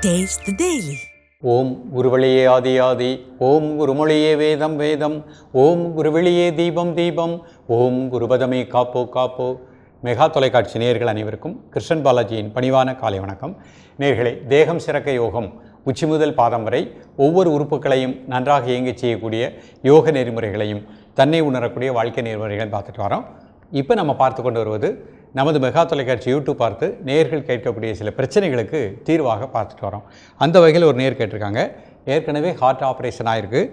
Taste the Daily. ஓம் குருவழியே ஆதி ஆதி, ஓம் குருமொழியே வேதம் வேதம், ஓம் குருவெளியே தீபம் தீபம், ஓம் குருபதமே காப்போ காப்போ. மெகா தொலைக்காட்சி நேயர்கள் அனைவருக்கும் கிருஷ்ணன் பாலாஜியின் பணிவான காலை வணக்கம். நேயர்களே, தேகம் சிறக்க யோகம், உச்சி முதல் பாதம் வரை ஒவ்வொரு உறுப்புகளையும் நன்றாக இயங்கச் செய்யக்கூடிய யோக நெறிமுறைகளையும் தன்னை உணரக்கூடிய வாழ்க்கை நெறிமுறைகளையும் பார்த்துட்டு வரோம். இப்போ நம்ம பார்த்து கொண்டு வருவது நமது மெகா தொலைக்காட்சி யூடியூப் பார்த்து நேயர்கள் கேட்கக்கூடிய சில பிரச்சனைகளுக்கு தீர்வாக பார்த்துட்டு வரோம். அந்த வகையில் ஒரு நேயர் கேட்டிருக்காங்க, ஏற்கனவே ஹார்ட் ஆப்ரேஷன் ஆகிருக்கு,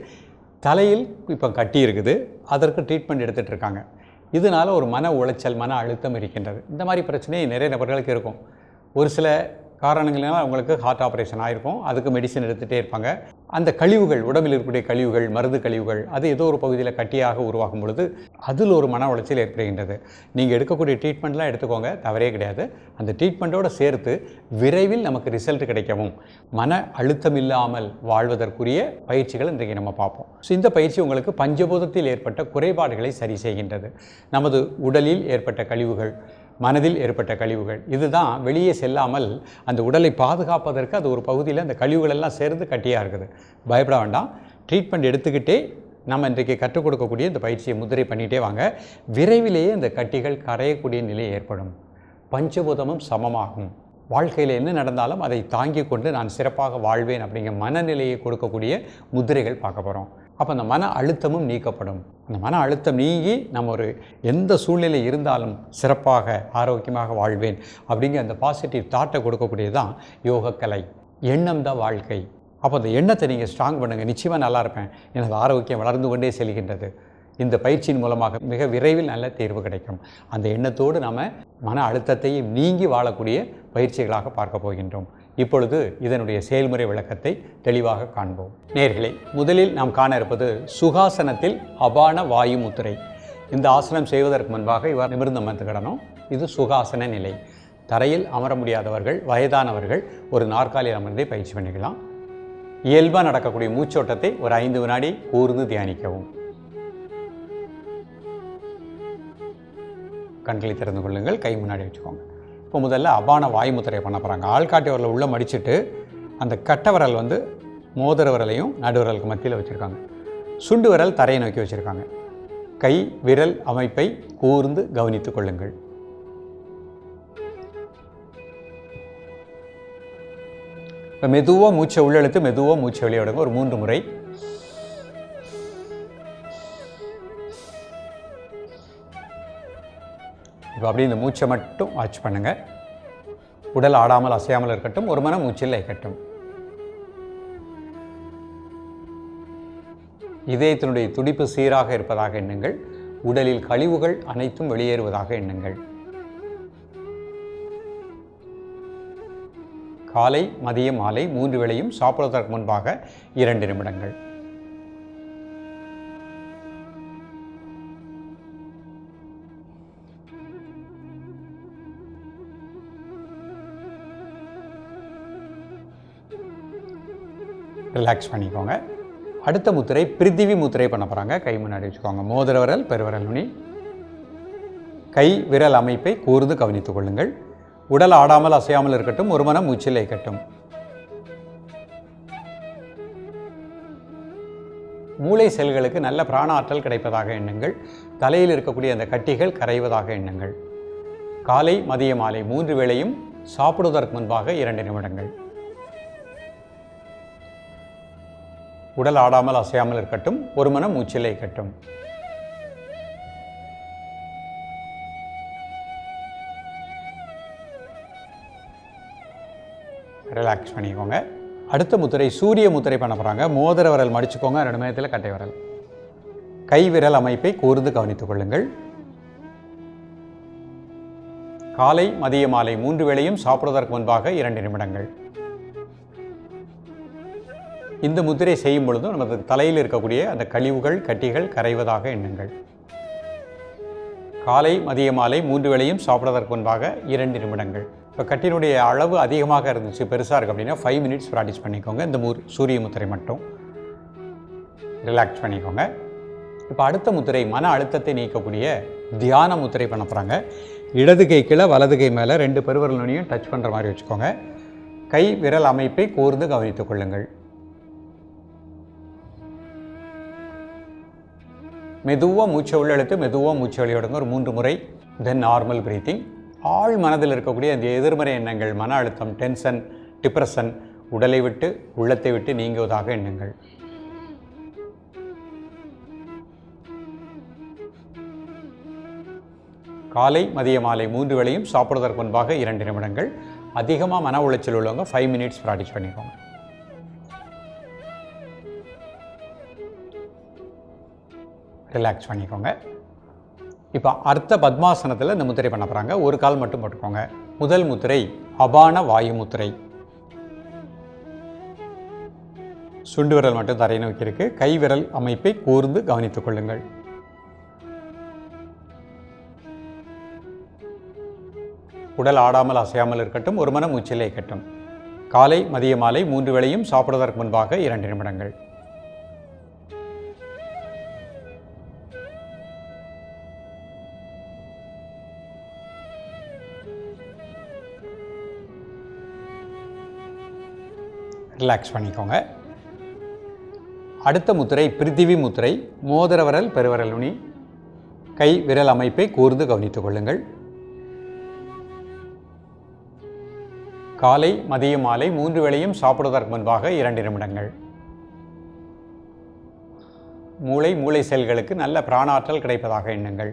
தலையில் இப்போ கட்டி இருக்குது, அதற்கு ட்ரீட்மெண்ட் எடுத்துகிட்டு இருக்காங்க. இதனால் ஒரு மன உளைச்சல், மன அழுத்தம் இருக்கின்றது. இந்த மாதிரி பிரச்சனை நிறைய நபர்களுக்கு இருக்கும். ஒரு சில காரணங்களால் அவங்களுக்கு ஹார்ட் ஆப்ரேஷன் ஆகிருக்கும், அதுக்கு மெடிசன் எடுத்துகிட்டே இருப்பாங்க. அந்த கழிவுகள், உடம்பில் இருக்கக்கூடிய கழிவுகள், மருந்து கழிவுகள், அது ஏதோ ஒரு பகுதியில் கட்டியாக உருவாகும் பொழுது அதில் ஒரு மன உளைச்சல் ஏற்படுகின்றது. நீங்கள் எடுக்கக்கூடிய ட்ரீட்மெண்ட்லாம் எடுத்துக்கோங்க, தவறே கிடையாது. அந்த ட்ரீட்மெண்ட்டோடு சேர்த்து விரைவில் நமக்கு ரிசல்ட் கிடைக்கவும் மன அழுத்தம் இல்லாமல் வாழ்வதற்குரிய பயிற்சிகள் இன்றைக்கு நம்ம பார்ப்போம். ஸோ இந்த பயிற்சி உங்களுக்கு பஞ்சபூதத்தில் ஏற்பட்ட குறைபாடுகளை சரி செய்கின்றது. நமது உடலில் ஏற்பட்ட கழிவுகள், மனதில் ஏற்பட்ட கழிவுகள், இதுதான் வெளியே செல்லாமல் அந்த உடலை பாதுகாப்பதற்கு அது ஒரு பகுதியில் அந்த கழிவுகள் எல்லாம் சேர்ந்து கட்டியாக இருக்குது. பயப்பட வேண்டாம். ட்ரீட்மெண்ட் எடுத்துக்கிட்டே நம்ம இன்றைக்கு கற்றுக் கொடுக்கக்கூடிய இந்த பயிற்சியை முதிரை பண்ணிகிட்டே வாங்க. விரைவிலேயே இந்த கட்டிகள் கரையக்கூடிய நிலை ஏற்படும். பஞ்சபூதமும் சமமாகும். வாழ்க்கையில் என்ன நடந்தாலும் அதை தாங்கி கொண்டு நான் சிறப்பாக வாழ்வேன் அப்படிங்கிற மனநிலையை கொடுக்கக்கூடிய முதிரைகள் பார்க்க போகிறோம். அப்போ அந்த மன அழுத்தமும் நீக்கப்படும். அந்த மன அழுத்தம் நீங்கி நம்ம ஒரு எந்த சூழ்நிலை இருந்தாலும் சிறப்பாக ஆரோக்கியமாக வாழ்வேன் அப்படிங்கிற அந்த பாசிட்டிவ் தாட்டை கொடுக்கக்கூடியது தான் யோகக்கலை. எண்ணம் தான் வாழ்க்கை. அப்போ அந்த எண்ணத்தை நீங்கள் ஸ்ட்ராங் பண்ணுங்கள், நிச்சயமாக நல்லா இருப்பேன், எனது ஆரோக்கியம் வளர்ந்து கொண்டே செல்கின்றது. இந்த பயிற்சியின் மூலமாக மிக விரைவில் நல்ல தேர்வு கிடைக்கும். அந்த எண்ணத்தோடு நாம் மன அழுத்தத்தையும் நீங்கி வாழக்கூடிய பயிற்சிகளாக பார்க்க போகின்றோம். இப்பொழுது இதனுடைய செயல்முறை விளக்கத்தை தெளிவாக காண்போம். நேயர்களே, முதலில் நாம் காண இருப்பது சுகாசனத்தில் அபான வாயு முத்திரை. இந்த ஆசனம் செய்வதற்கு முன்பாக இவர் நிமிர்ந்து அமர்ந்துக்கிடணும். இது சுகாசன நிலை. தரையில் அமர முடியாதவர்கள், வயதானவர்கள் ஒரு நாற்காலியில் அமர்ந்தே பயிற்சி பண்ணிக்கலாம். இயல்பாக நடக்கக்கூடிய மூச்சோட்டத்தை ஒரு 5 வினாடி கூர்ந்து தியானிக்கவும். கண்களை திறந்து கொள்ளுங்கள், கை முன்னாடி வச்சுக்கோங்க. இப்போ முதல்ல அபான வாயு முத்திரை பண்ண போகிறாங்க. ஆள்காட்டி விரலை உள்ளே மடிச்சுட்டு அந்த கட்ட விரல் மோதிர விரலையும் நடுவிரலுக்கு மத்தியில் வச்சுருக்காங்க. சுண்டு விரல் தரையை நோக்கி வச்சுருக்காங்க. கை விரல் அமைப்பை கூர்ந்து கவனித்து கொள்ளுங்கள். இப்போ மெதுவாக மூச்சை உள்ளெழுத்து மெதுவாக மூச்சை வெளியிடுங்க. ஒரு 3 முறை. இப்போ அப்படி இந்த மூச்சை மட்டும் வாட்ச் பண்ணுங்கள். உடல் ஆடாமல் அசையாமல் இருக்கட்டும், ஒரு மனம் மூச்சில் இருக்கட்டும். இதயத்தினுடைய துடிப்பு சீராக இருப்பதாக எண்ணுங்கள். உடலில் கழிவுகள் அனைத்தும் வெளியேறுவதாக எண்ணுங்கள். காலை, மதியம், மாலை 3 வேளையும் சாப்பிடுவதற்கு முன்பாக 2 நிமிடங்கள். ரிலாக்ஸ் பண்ணிக்கோங்க. அடுத்த முத்திரை பிரித்திவி முத்திரை பண்ண போகிறாங்க. கை முன்னாடி வச்சுக்கோங்க. மோதிர விரல், பெருவிரல் நுனி, கை விரல் அமைப்பை கூர்ந்து கவனித்துக் கொள்ளுங்கள். உடல் ஆடாமல் அசையாமல் இருக்கட்டும், ஒரு மனம் மூச்சில் இருக்கட்டும். மூளை செல்களுக்கு நல்ல பிராண ஆற்றல் கிடைப்பதாக எண்ணுங்கள். தலையில் இருக்கக்கூடிய அந்த கட்டிகள் கரைவதாக எண்ணுங்கள். காலை, மதிய, மாலை 3 வேளையும் சாப்பிடுவதற்கு முன்பாக 2 நிமிடங்கள். உடல் ஆடாமல் அசையாமல் இருக்கட்டும், ஒரு மனம் மூச்சில் இருக்கட்டும். ரிலாக்ஸ் பண்ணிக்கோங்க. அடுத்த முத்திரை சூரிய முத்திரை பண்ண போகிறாங்க. மோதிர விரல் மடிச்சுக்கோங்க, 2 நேரத்தில் கட்டை விரல். கை விரல் அமைப்பை கூர்ந்து கவனித்துக் கொள்ளுங்கள். காலை, மதிய, மாலை 3 வேளையும் சாப்பிடுவதற்கு முன்பாக 2 நிமிடங்கள். இந்த முத்திரை செய்யும் பொழுதும் நமது தலையில் இருக்கக்கூடிய அந்த கழிவுகள், கட்டிகள் கரைவதாக எண்ணுங்கள். காலை, மதிய, மாலை 3 வேளையும் சாப்பிடுவதற்கு முன்பாக 2 நிமிடங்கள். இப்போ கட்டினுடைய அளவு அதிகமாக இருந்துச்சு, பெருசாக இருக்குது அப்படின்னா 5 மினிட்ஸ் ப்ராக்டிஸ் பண்ணிக்கோங்க. இந்த சூரிய முத்திரை மட்டும் ரிலாக்ஸ் பண்ணிக்கோங்க. இப்போ அடுத்த முத்திரை மன அழுத்தத்தை நீக்கக்கூடிய தியான முத்திரை பண்ண போகிறாங்க. இடது கை கீழே, வலது கை மேலே 2 பெருவிரல் நுனியும் டச் பண்ணுற மாதிரி வச்சுக்கோங்க. கை விரல் அமைப்பை கூர்ந்து கவனித்துக் கொள்ளுங்கள். மெதுவாக மூச்சை உள்ளெழுத்து மெதுவாக மூச்சை வெளியிடுங்க ஒரு 3 முறை. தென் நார்மல் பிரீத்திங். ஆழ் மனதில் இருக்கக்கூடிய அந்த எதிர்மறை எண்ணங்கள், மன அழுத்தம், டென்ஷன், டிப்ரெஷன் உடலை விட்டு உள்ளத்தை விட்டு நீங்குவதாக எண்ணுங்கள். காலை மதிய மாலை 3 வேளையும் சாப்பிடுவதற்கு முன்பாக 2 நிமிடங்கள். அதிகமாக மன உளைச்சல் உள்ளவங்க 5 மினிட்ஸ் ப்ராக்டிஸ் பண்ணிக்கோங்க. ரிலாக்ஸ் பண்ணிக்கோங்க. இப்போ அர்த்த பத்மாசனத்தில் இந்த முத்திரை பண்ண போகிறாங்க. ஒரு கால் மட்டும் போட்டுக்கோங்க. முதல் முத்திரை அபான வாயு முத்திரை. சுண்டு விரல் மட்டும் தரையை நோக்கி இருக்கு. கை விரல் அமைப்பை கூர்ந்து கவனித்துக் கொள்ளுங்கள். உடல் ஆடாமல் அசையாமல் இருக்கட்டும். ஒரு மன மூச்சிலே இருக்கட்டும். காலை மதிய மாலை 3 வேளையும் சாப்பிடுவதற்கு முன்பாக 2 நிமிடங்கள். ரிலாக்ஸ் பண்ணிக்கோங்க. அடுத்த முத்திரை பிருத்திவி முத்திரை. மோதிர விரல் பெருவிரல் நுனி கை விரல் அமைப்பை கூர்ந்து கவனித்துக் கொள்ளுங்கள். காலை மதிய மாலை 3 வேளையும் சாப்பிடுவதற்கு முன்பாக 2 நிமிடங்கள். மூளை செல்களுக்கு நல்ல பிராணாற்றல் கிடைப்பதாக எண்ணுங்கள்.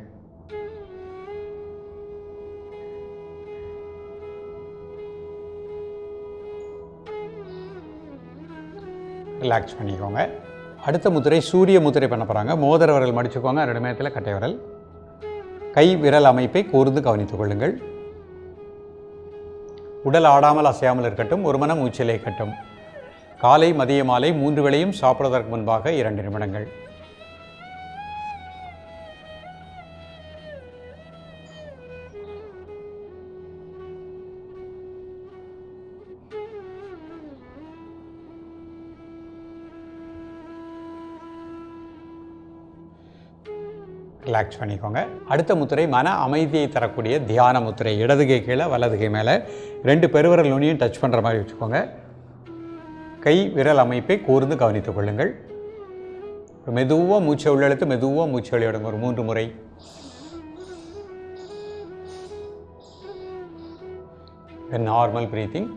ரிலாக்ஸ் பண்ணிக்கோங்க. அடுத்த முத்திரை சூரிய முத்திரை பண்ண போகிறாங்க. மோதிர விரல் மடிச்சுக்கோங்க. 2 மேத்தில் கட்டை விரல். கை விரல் அமைப்பை கூர்ந்து கவனித்துக் கொள்ளுங்கள். உடல் ஆடாமல் அசையாமல் இருக்கட்டும். ஒரு மன மூச்சிலே இருக்கட்டும். காலை மதிய மாலை 3 வேளையும் சாப்பிடுவதற்கு முன்பாக 2 நிமிடங்கள். ரிலாக்ஸ் பண்ணிக்கோங்க. அடுத்த முத்திரை மன அமைதியை தரக்கூடிய தியான முத்திரை. இடது கை கீழே வலது கை மேலே 2 பெருவிரல் நுனியும் டச் பண்ணுற மாதிரி வச்சுக்கோங்க. கை விரல் அமைப்பை கூர்ந்து கவனித்துக் கொள்ளுங்கள். மெதுவாக மூச்சை உள்ளெழுத்து மெதுவாக மூச்சை வெளியிடுங்க ஒரு 3 முறை. Normal breathing.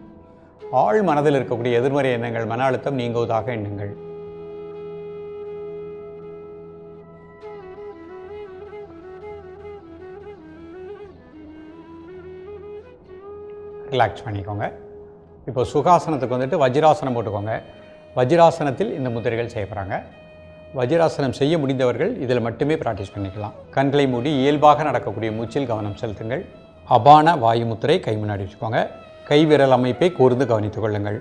ஆழ் மனதில் இருக்கக்கூடிய எதிர்மறை எண்ணங்கள், மன அழுத்தம் நீங்குவதாக எண்ணுங்கள். ரிலாக்ஸ் பண்ணிக்கோங்க. இப்போ சுகாசனத்துக்கு வந்துட்டு வஜ்ராசனம் போட்டுக்கோங்க. வஜ்ராசனத்தில் இந்த முத்திரைகள் செய்யப்படுறாங்க. வஜ்ராசனம் செய்ய முடிந்தவர்கள் இதில் மட்டுமே ப்ராக்டிஸ் பண்ணிக்கலாம். கண்களை மூடி இயல்பாக நடக்கக்கூடிய மூச்சில் கவனம் செலுத்துங்கள். அபான வாயு முத்திரை கை முன்னாடி வச்சுக்கோங்க. கை விரல் அமைப்பை கூர்ந்து கவனித்துக் கொள்ளுங்கள்.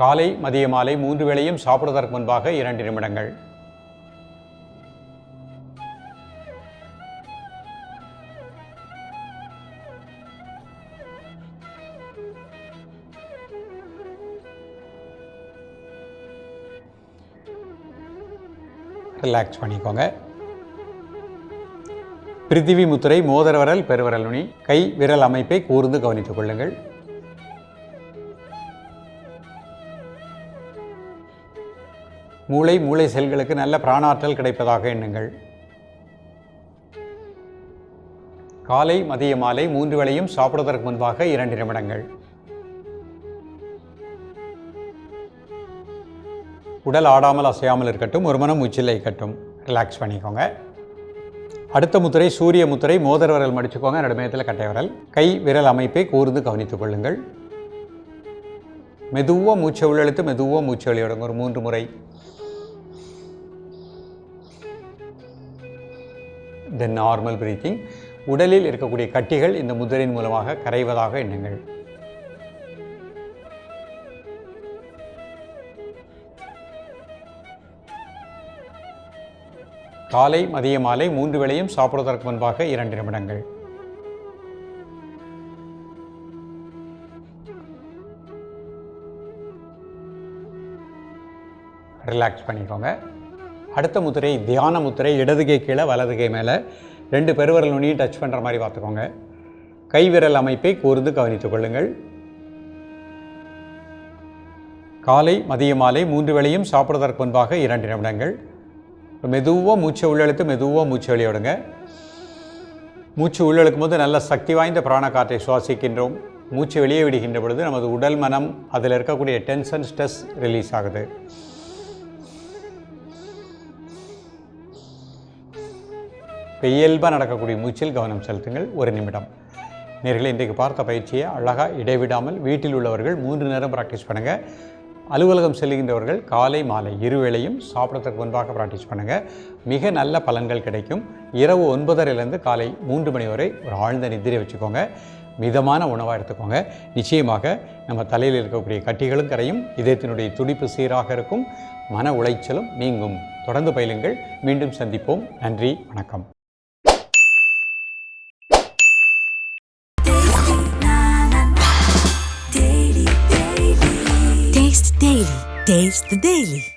காலை மதிய மாலை 3 வேளையும் சாப்பிடுவதற்கு முன்பாக 2 நிமிடங்கள். ரிலாக்ஸ் பண்ணிக்கோங்க. பிருத்திவி முத்திரை மோதிர விரல் பெருவிரல் நுனி கை விரல் அமைப்பை கூர்ந்து கவனித்துக் கொள்ளுங்கள். மூளை செல்களுக்கு நல்ல பிராணாற்றல் கிடைப்பதாக எண்ணுங்கள். காலை மதிய மாலை 3 வேளையும் சாப்பிடுவதற்கு முன்பாக 2 நிமிடங்கள். உடல் ஆடாமல் அசையாமல் இருக்கட்டும். ஒரு மனம் மூச்சில் இருக்கட்டும். ரிலாக்ஸ் பண்ணிக்கோங்க. அடுத்த முத்திரை சூரிய முத்திரை. மோதிர விரல் மடிச்சுக்கோங்க. 2 மேத்தில் கட்டை விரல். கை விரல் அமைப்பை கூர்ந்து கவனித்துக் கொள்ளுங்கள். மெதுவாக மூச்சை உள்ளெழுத்து மெதுவாக மூச்சை வெளியிடுங்க ஒரு 3 முறை. தென் நார்மல் பிரீத்திங். உடலில் இருக்கக்கூடிய கட்டிகள் இந்த முத்திரையின் மூலமாக கரைவதாக எண்ணுங்கள். காலை மதிய மாலை 3 வேளையும் சாப்பிடுவதற்கு முன்பாக 2 நிமிடங்கள். ரிலாக்ஸ் பண்ணிக்கோங்க. அடுத்த முத்திரை தியான முத்திரை. இடது கை கீழே வலது கை மேலே 2 பெருவிரல் நுனியும் டச் பண்ணுற மாதிரி பார்த்துக்கோங்க. கைவிரல் அமைப்பை கூர்ந்து கவனித்துக் கொள்ளுங்கள். காலை மதிய மாலை 3 வேளையும் சாப்பிடுவதற்கு முன்பாக 2 நிமிடங்கள் மெதுவாக மூச்சை உள்ளெழுத்து மெதுவாக மூச்சு வெளியிடுங்க. மூச்சு உள்ளெழுக்கும் போது நல்ல சக்தி வாய்ந்த பிராண காற்றை சுவாசிக்கின்றோம். மூச்சு வெளியே விடுகின்ற பொழுது நமது உடல் மனம் அதில் இருக்கக்கூடிய டென்ஷன் ஸ்ட்ரெஸ் ரிலீஸ் ஆகுது. இயல்பாக நடக்கக்கூடிய மூச்சில் கவனம் செலுத்துங்கள். 1 நிமிடம். நேர்களை இன்றைக்கு பார்த்த பயிற்சியை அழகாக இடைவிடாமல் வீட்டில் உள்ளவர்கள் 3 நேரம் ப்ராக்டிஸ் பண்ணுங்கள். அலுவலகம் செல்கின்றவர்கள் காலை மாலை 2 வேளையும் சாப்பிட்றதுக்கு முன்பாக ப்ராக்டிஸ் பண்ணுங்கள். மிக நல்ல பலன்கள் கிடைக்கும். இரவு 9:30 காலை 3 மணி வரை ஒரு ஆழ்ந்த நித்திரை வச்சுக்கோங்க. மிதமான உணவாக எடுத்துக்கோங்க. நிச்சயமாக நம்ம தலையில் இருக்கக்கூடிய கட்டிகளும் கரையும், இதயத்தினுடைய துடிப்பு சீராக இருக்கும், மன உளைச்சலும் நீங்கும். தொடர்ந்து பயிலுங்கள். மீண்டும் சந்திப்போம். நன்றி, வணக்கம். Taste the Daily.